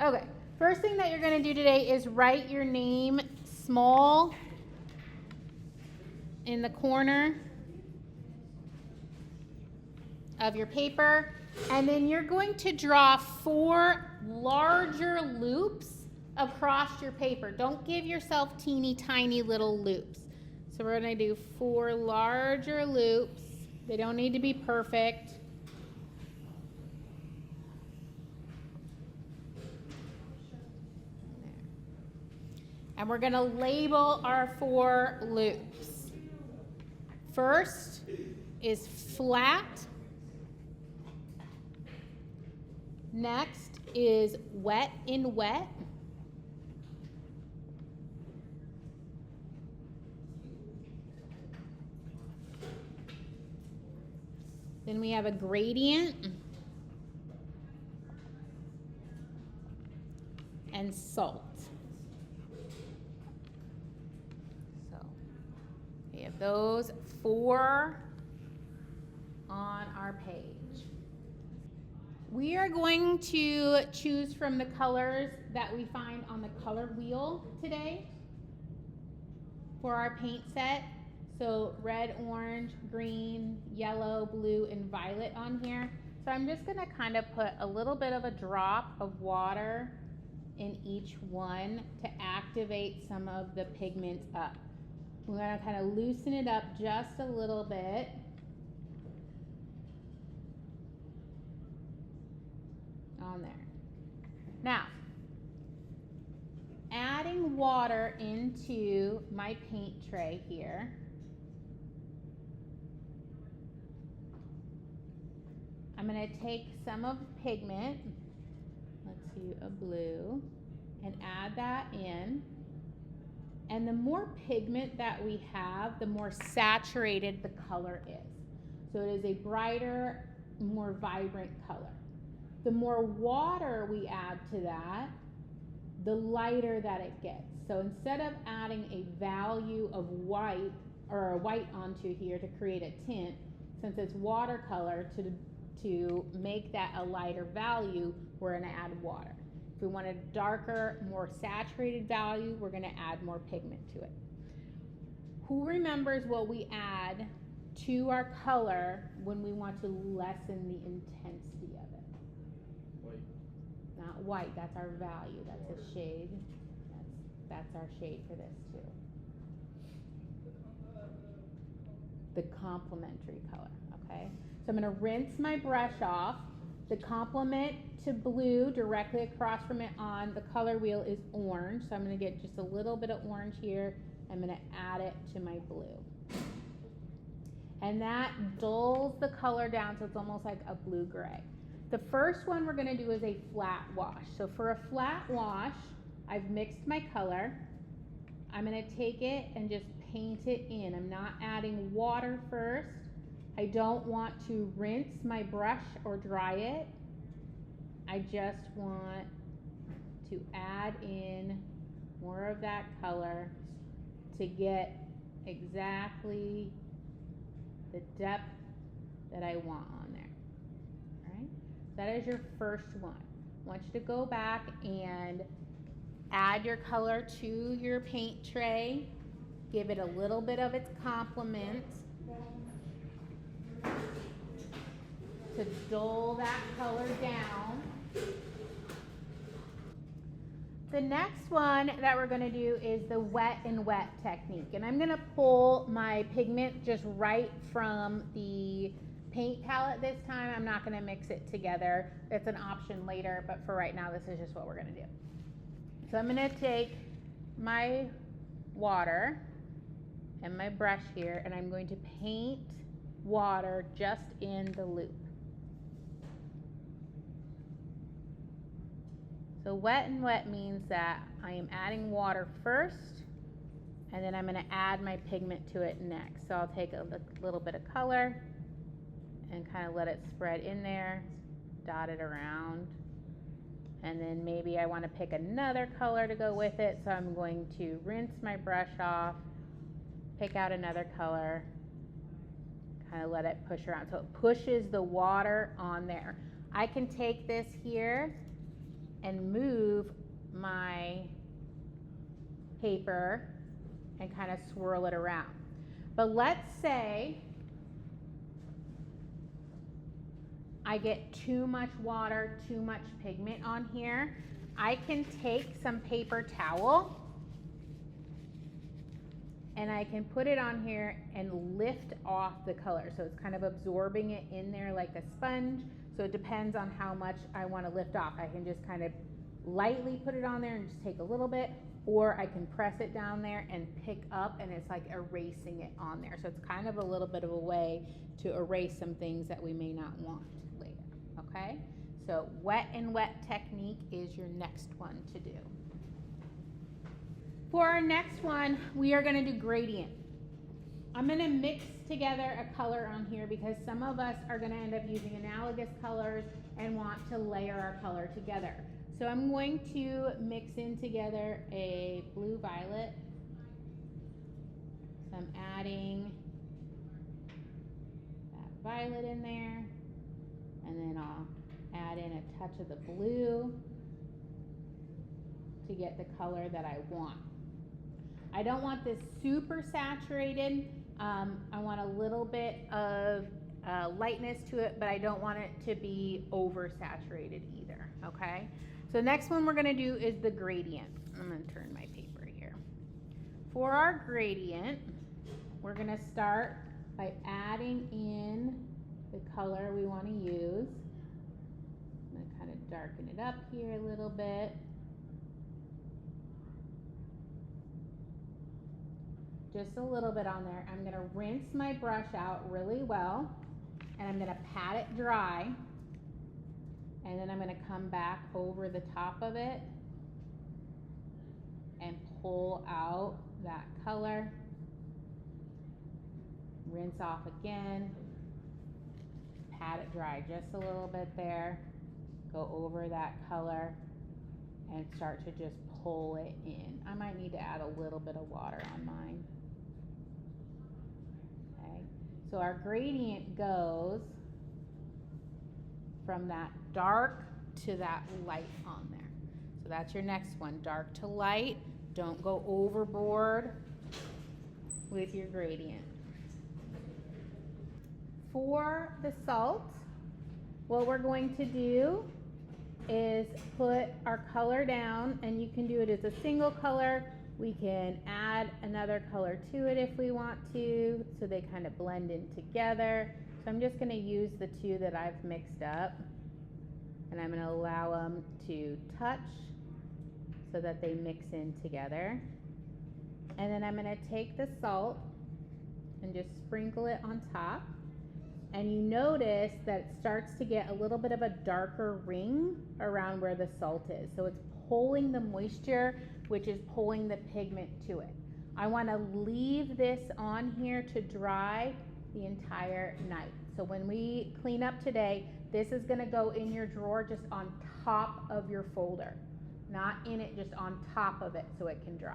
Okay, first thing that you're gonna do today is write your name small in the corner of your paper, and then you're going to draw 4 larger loops across your paper. Don't give yourself teeny tiny little loops. So we're gonna do 4 larger loops. They don't need to be perfect. And we're gonna label our 4 loops. First is flat. Next is wet in wet. Then we have a gradient and salt. So we have those 4 on our page. We are going to choose from the colors that we find on the color wheel today for our paint set. So red, orange, green, yellow, blue, and violet on here. So I'm just gonna kind of put a little bit of a drop of water in each one to activate some of the pigment up. We're gonna kind of loosen it up just a little bit. On there. Now, adding water into my paint tray here. I'm going to take some of the pigment, let's do a blue, and add that in. And the more pigment that we have, the more saturated the color is. So it is a brighter, more vibrant color. The more water we add to that, the lighter that it gets. So instead of adding a value of white or a white onto here to create a tint, since it's watercolor, to make that a lighter value, we're going to add water. If we want a darker, more saturated value, we're going to add more pigment to it. Who remembers what we add to our color when we want to lessen the intensity of it? White. Not white, that's our value, that's a shade. That's our shade for this too. The complementary color, okay? So I'm gonna rinse my brush off. The complement to blue directly across from it on the color wheel is orange. So I'm gonna get just a little bit of orange here. I'm gonna add it to my blue. And that dulls the color down so it's almost like a blue-gray. The first one we're gonna do is a flat wash. So for a flat wash, I've mixed my color. I'm gonna take it and just paint it in. I'm not adding water first. I don't want to rinse my brush or dry it. I just want to add in more of that color to get exactly the depth that I want on there. All right, that is your first one. I want you to go back and add your color to your paint tray. Give it a little bit of its complement to dull that color down. The next one that we're going to do is the wet and wet technique. And I'm going to pull my pigment just right from the paint palette this time. I'm not going to mix it together. It's an option later, but for right now, this is just what we're going to do. So I'm going to take my water and my brush here, and I'm going to paint water just in the loop. So wet and wet means that I am adding water first, and then I'm going to add my pigment to it next. So I'll take a little bit of color and kind of let it spread in there, dot it around, and then maybe I want to pick another color to go with it. So I'm going to rinse my brush off, pick out another color, kind of let it push around. So it pushes the water on there. I can take this here and move my paper and kind of swirl it around. But let's say I get too much water, too much pigment on here. I can take some paper towel and I can put it on here and lift off the color. So it's kind of absorbing it in there like a sponge. So it depends on how much I want to lift off. I can just kind of lightly put it on there and just take a little bit, or I can press it down there and pick up, and it's like erasing it on there. So it's kind of a little bit of a way to erase some things that we may not want later, okay? So wet and wet technique is your next one to do. For our next one, we are gonna do gradient. I'm gonna mix together a color on here because some of us are gonna end up using analogous colors and want to layer our color together. So I'm going to mix in together a blue violet. So I'm adding that violet in there, and then I'll add in a touch of the blue to get the color that I want. I don't want this super saturated. I want a little bit of lightness to it, but I don't want it to be oversaturated either, okay? So next one we're gonna do is the gradient. I'm gonna turn my paper here. For our gradient, we're gonna start by adding in the color we wanna use. I'm gonna kind of darken it up here a little bit. Just a little bit on there. I'm gonna rinse my brush out really well, and I'm gonna pat it dry, and then I'm gonna come back over the top of it and pull out that color, rinse off again, pat it dry just a little bit there, go over that color, and start to just pull it in. I might need to add a little bit of water on mine. So our gradient goes from that dark to that light on there. So that's your next one, dark to light. Don't go overboard with your gradient. For the salt, what we're going to do is put our color down, and you can do it as a single color. We can add another color to it if we want to, so they kind of blend in together. So I'm just gonna use the two that I've mixed up, and I'm gonna allow them to touch so that they mix in together. And then I'm gonna take the salt and just sprinkle it on top. And you notice that it starts to get a little bit of a darker ring around where the salt is. So it's pulling the moisture, which is pulling the pigment to it. I wanna leave this on here to dry the entire night. So when we clean up today, this is gonna go in your drawer just on top of your folder, not in it, just on top of it so it can dry.